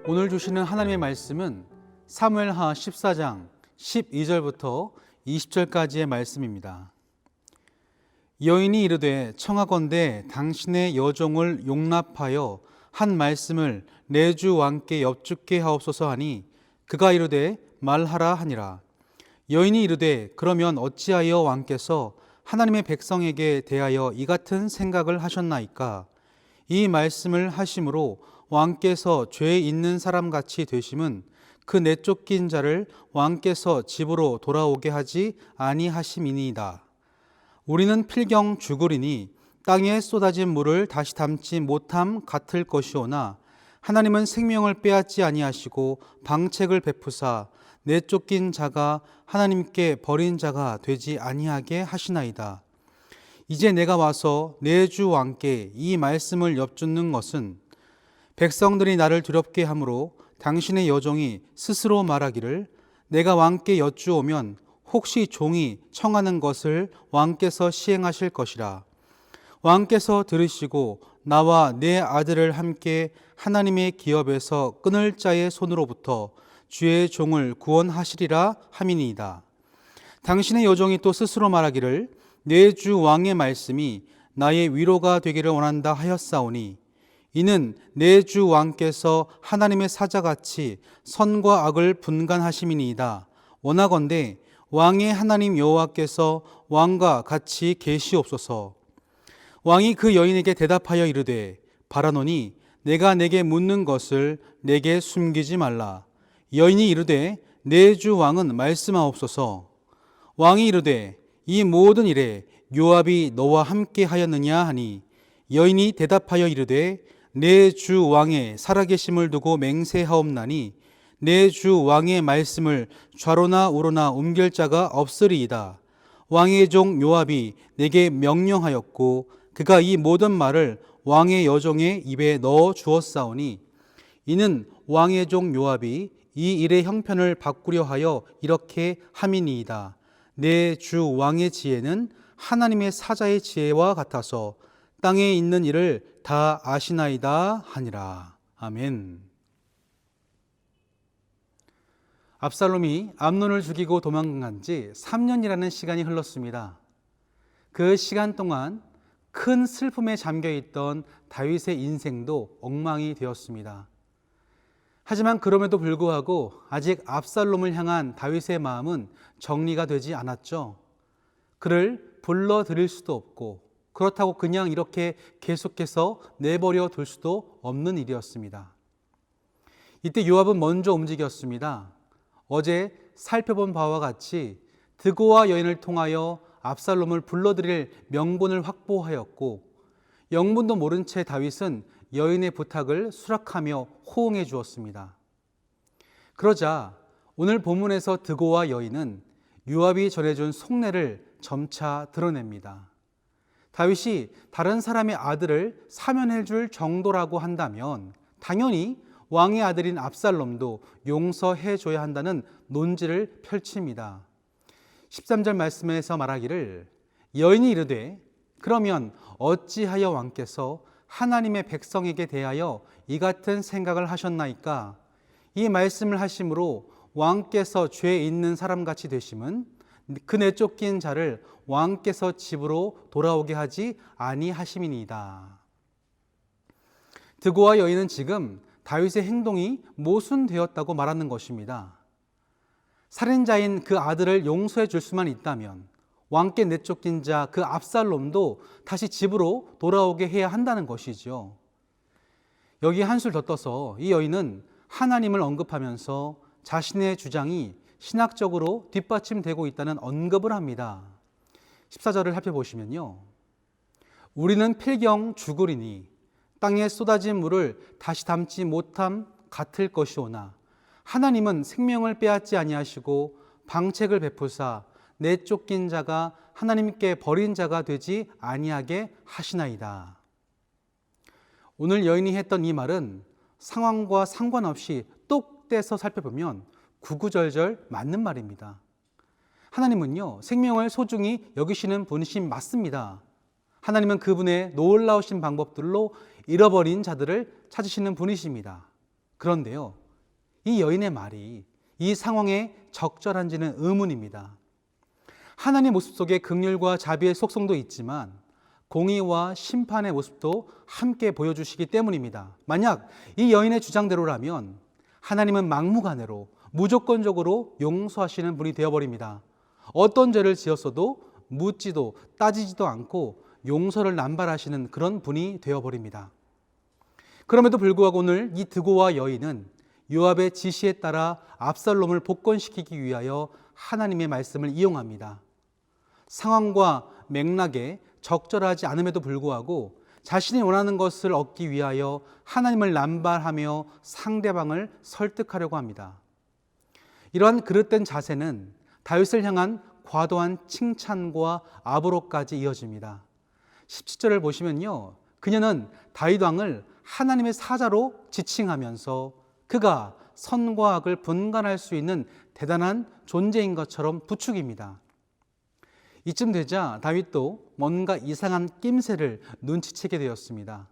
오늘 주시는 하나님의 말씀은 사무엘하 14장 12절부터 20절까지의 말씀입니다. 여인이 이르되 청하건대 당신의 여종을 용납하여 한 말씀을 내 주 왕께 여쭙게 하옵소서 하니 그가 이르되 말하라 하니라. 여인이 이르되 그러면 어찌하여 왕께서 하나님의 백성에게 대하여 이 같은 생각을 하셨나이까? 이 말씀을 하심으로 왕께서 죄 있는 사람같이 되심은 그 내쫓긴 자를 왕께서 집으로 돌아오게 하지 아니하심이니이다. 우리는 필경 죽으리니 땅에 쏟아진 물을 다시 담지 못함 같을 것이오나 하나님은 생명을 빼앗지 아니하시고 방책을 베푸사 내쫓긴 자가 하나님께 버린 자가 되지 아니하게 하시나이다. 이제 내가 와서 내 주 왕께 이 말씀을 여쭙는 것은 백성들이 나를 두렵게 하므로 당신의 여종이 스스로 말하기를 내가 왕께 여쭈오면 혹시 종이 청하는 것을 왕께서 시행하실 것이라. 왕께서 들으시고 나와 내 아들을 함께 하나님의 기업에서 끊을 자의 손으로부터 주의 종을 구원하시리라 함이니이다. 당신의 여종이 또 스스로 말하기를 내 주 왕의 말씀이 나의 위로가 되기를 원한다 하였사오니 이는 내 주 왕께서 하나님의 사자같이 선과 악을 분간하심이니이다. 원하건대 왕의 하나님 여호와께서 왕과 같이 계시옵소서. 왕이 그 여인에게 대답하여 이르되 바라노니 내가 내게 묻는 것을 내게 숨기지 말라. 여인이 이르되 내 주 왕은 말씀하옵소서. 왕이 이르되 이 모든 일에 요압이 너와 함께 하였느냐 하니 여인이 대답하여 이르되 내 주 왕의 살아계심을 두고 맹세하옵나니 내 주 왕의 말씀을 좌로나 우로나 옮길 자가 없으리이다. 왕의 종 요압이 내게 명령하였고 그가 이 모든 말을 왕의 여종의 입에 넣어 주었사오니 이는 왕의 종 요압이 이 일의 형편을 바꾸려 하여 이렇게 함이니이다. 내 주 왕의 지혜는 하나님의 사자의 지혜와 같아서 땅에 있는 일을 다 아시나이다 하니라. 아멘. 압살롬이 암논을 죽이고 도망간 지 3년이라는 시간이 흘렀습니다. 그 시간 동안 큰 슬픔에 잠겨 있던 다윗의 인생도 엉망이 되었습니다. 하지만 그럼에도 불구하고 아직 압살롬을 향한 다윗의 마음은 정리가 되지 않았죠. 그를 불러들일 수도 없고 그렇다고 그냥 이렇게 계속해서 내버려 둘 수도 없는 일이었습니다. 이때 요압은 먼저 움직였습니다. 어제 살펴본 바와 같이 드고와 여인을 통하여 압살롬을 불러들일 명분을 확보하였고 영문도 모른 채 다윗은 여인의 부탁을 수락하며 호응해 주었습니다. 그러자 오늘 본문에서 드고와 여인은 요압이 전해준 속내를 점차 드러냅니다. 다윗이 다른 사람의 아들을 사면해 줄 정도라고 한다면 당연히 왕의 아들인 압살롬도 용서해 줘야 한다는 논지를 펼칩니다. 13절 말씀에서 말하기를 여인이 이르되 그러면 어찌하여 왕께서 하나님의 백성에게 대하여 이 같은 생각을 하셨나이까? 이 말씀을 하심으로 왕께서 죄 있는 사람같이 되심은 그 내쫓긴 자를 왕께서 집으로 돌아오게 하지 아니하심이니이다. 드고와 여인은 지금 다윗의 행동이 모순되었다고 말하는 것입니다. 살인자인 그 아들을 용서해 줄 수만 있다면 왕께 내쫓긴 자 그 압살롬도 다시 집으로 돌아오게 해야 한다는 것이죠. 여기 한술 더 떠서 이 여인은 하나님을 언급하면서 자신의 주장이 신학적으로 뒷받침되고 있다는 언급을 합니다. 14절을 살펴보시면요. 우리는 필경 죽으리니 땅에 쏟아진 물을 다시 담지 못함 같을 것이오나 하나님은 생명을 빼앗지 아니하시고 방책을 베푸사 내쫓긴 자가 하나님께 버린 자가 되지 아니하게 하시나이다. 오늘 여인이 했던 이 말은 상황과 상관없이 똑 떼서 살펴보면 구구절절 맞는 말입니다. 하나님은요, 생명을 소중히 여기시는 분이신 맞습니다. 하나님은 그분의 놀라우신 방법들로 잃어버린 자들을 찾으시는 분이십니다. 그런데요, 이 여인의 말이 이 상황에 적절한지는 의문입니다. 하나님의 모습 속에 긍휼과 자비의 속성도 있지만 공의와 심판의 모습도 함께 보여주시기 때문입니다. 만약 이 여인의 주장대로라면 하나님은 막무가내로 무조건적으로 용서하시는 분이 되어버립니다. 어떤 죄를 지었어도 묻지도 따지지도 않고 용서를 남발하시는 그런 분이 되어버립니다. 그럼에도 불구하고 오늘 이 드고와 여인은 요압의 지시에 따라 압살롬을 복권시키기 위하여 하나님의 말씀을 이용합니다. 상황과 맥락에 적절하지 않음에도 불구하고 자신이 원하는 것을 얻기 위하여 하나님을 남발하며 상대방을 설득하려고 합니다. 이러한 그릇된 자세는 다윗을 향한 과도한 칭찬과 압으로까지 이어집니다. 17절을 보시면요, 그녀는 다윗 왕을 하나님의 사자로 지칭하면서 그가 선과 악을 분간할 수 있는 대단한 존재인 것처럼 부추깁니다. 이쯤 되자 다윗도 뭔가 이상한 낌새를 눈치채게 되었습니다.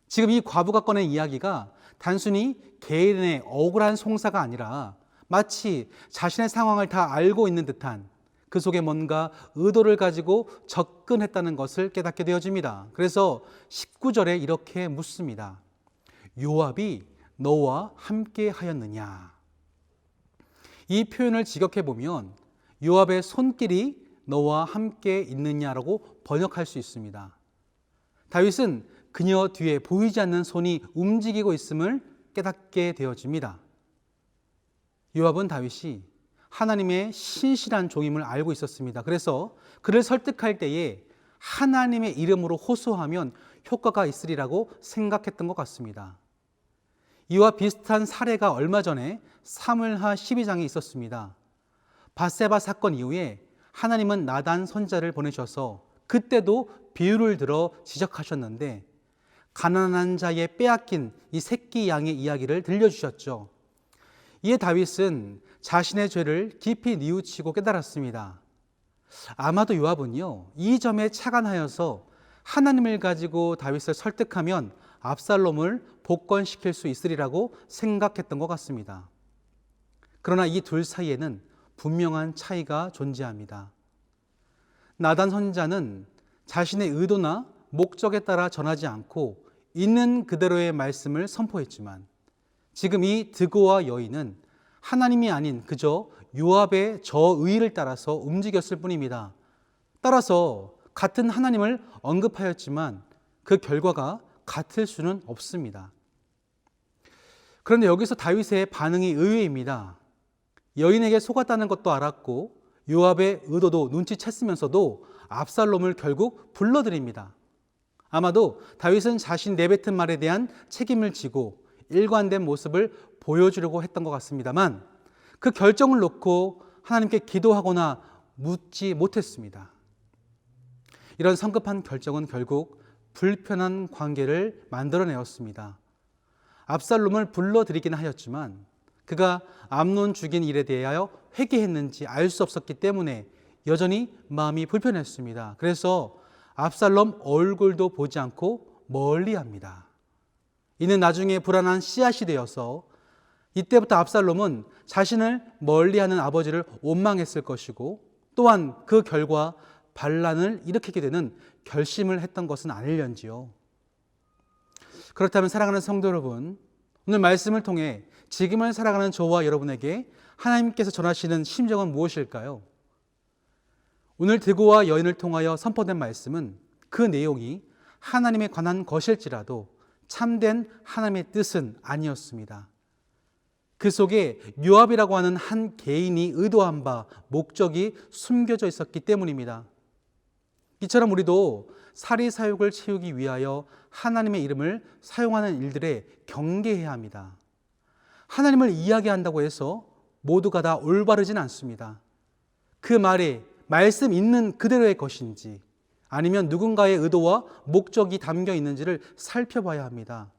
지금 이 과부가 꺼낸 이야기가 단순히 개인의 억울한 송사가 아니라 마치 자신의 상황을 다 알고 있는 듯한 그 속에 뭔가 의도를 가지고 접근했다는 것을 깨닫게 되어집니다. 그래서 19절에 이렇게 묻습니다. 요압이 너와 함께 하였느냐? 이 표현을 직역해 보면 요압의 손길이 너와 함께 있느냐라고 번역할 수 있습니다. 다윗은 그녀 뒤에 보이지 않는 손이 움직이고 있음을 깨닫게 되어집니다. 요압은 다윗이 하나님의 신실한 종임을 알고 있었습니다. 그래서 그를 설득할 때에 하나님의 이름으로 호소하면 효과가 있으리라고 생각했던 것 같습니다. 이와 비슷한 사례가 얼마 전에 사무엘하 12장에 있었습니다. 밧세바 사건 이후에 하나님은 나단 선지자를 보내셔서 그때도 비유를 들어 지적하셨는데 가난한 자의 빼앗긴 이 새끼 양의 이야기를 들려주셨죠. 이에 다윗은 자신의 죄를 깊이 뉘우치고 깨달았습니다. 아마도 요압은요, 이 점에 착안하여서 하나님을 가지고 다윗을 설득하면 압살롬을 복권시킬 수 있으리라고 생각했던 것 같습니다. 그러나 이 둘 사이에는 분명한 차이가 존재합니다. 나단 선지자는 자신의 의도나 목적에 따라 전하지 않고 있는 그대로의 말씀을 선포했지만 지금 이 드고와 여인은 하나님이 아닌 그저 요압의 저의를 따라서 움직였을 뿐입니다. 따라서 같은 하나님을 언급하였지만 그 결과가 같을 수는 없습니다. 그런데 여기서 다윗의 반응이 의외입니다. 여인에게 속았다는 것도 알았고 요압의 의도도 눈치챘으면서도 압살롬을 결국 불러들입니다. 아마도 다윗은 자신 내뱉은 말에 대한 책임을 지고 일관된 모습을 보여주려고 했던 것 같습니다만 그 결정을 놓고 하나님께 기도하거나 묻지 못했습니다. 이런 성급한 결정은 결국 불편한 관계를 만들어내었습니다. 압살롬을 불러들이긴 하였지만 그가 암논 죽인 일에 대하여 회개했는지 알 수 없었기 때문에 여전히 마음이 불편했습니다. 그래서 압살롬 얼굴도 보지 않고 멀리합니다. 이는 나중에 불안한 씨앗이 되어서 이때부터 압살롬은 자신을 멀리하는 아버지를 원망했을 것이고 또한 그 결과 반란을 일으키게 되는 결심을 했던 것은 아닐런지요. 그렇다면 사랑하는 성도 여러분, 오늘 말씀을 통해 지금을 살아가는 저와 여러분에게 하나님께서 전하시는 심정은 무엇일까요? 오늘 드고와 여인을 통하여 선포된 말씀은 그 내용이 하나님에 관한 것일지라도 참된 하나님의 뜻은 아니었습니다. 그 속에 요압이라고 하는 한 개인이 의도한 바 목적이 숨겨져 있었기 때문입니다. 이처럼 우리도 사리사욕을 채우기 위하여 하나님의 이름을 사용하는 일들에 경계해야 합니다. 하나님을 이야기한다고 해서 모두가 다 올바르진 않습니다. 그 말에 말씀 있는 그대로의 것인지 아니면 누군가의 의도와 목적이 담겨 있는지를 살펴봐야 합니다.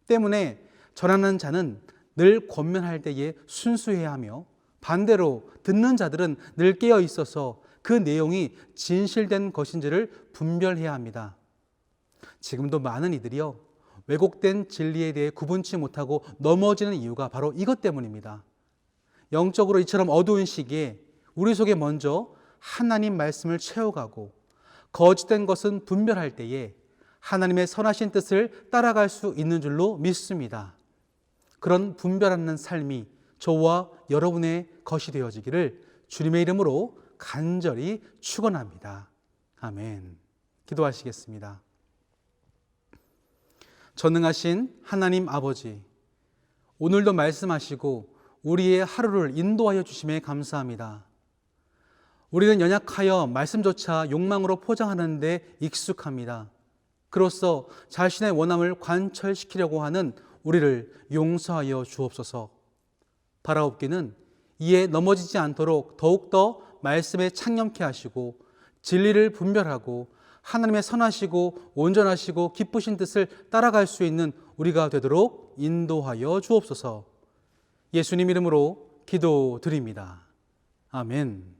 때문에 전하는 자는 늘 권면할 때에 순수해야 하며 반대로 듣는 자들은 늘 깨어 있어서 그 내용이 진실된 것인지를 분별해야 합니다. 지금도 많은 이들이요, 왜곡된 진리에 대해 구분치 못하고 넘어지는 이유가 바로 이것 때문입니다. 영적으로 이처럼 어두운 시기에 우리 속에 먼저 하나님 말씀을 채워가고 거짓된 것은 분별할 때에 하나님의 선하신 뜻을 따라갈 수 있는 줄로 믿습니다. 그런 분별하는 삶이 저와 여러분의 것이 되어지기를 주님의 이름으로 간절히 축원합니다. 아멘. 기도하시겠습니다. 전능하신 하나님 아버지, 오늘도 말씀하시고 우리의 하루를 인도하여 주심에 감사합니다. 우리는 연약하여 말씀조차 욕망으로 포장하는 데 익숙합니다. 그로써 자신의 원함을 관철시키려고 하는 우리를 용서하여 주옵소서. 바라옵기는 이에 넘어지지 않도록 더욱더 말씀에 창념케 하시고 진리를 분별하고 하나님의 선하시고 온전하시고 기쁘신 뜻을 따라갈 수 있는 우리가 되도록 인도하여 주옵소서. 예수님 이름으로 기도드립니다. 아멘.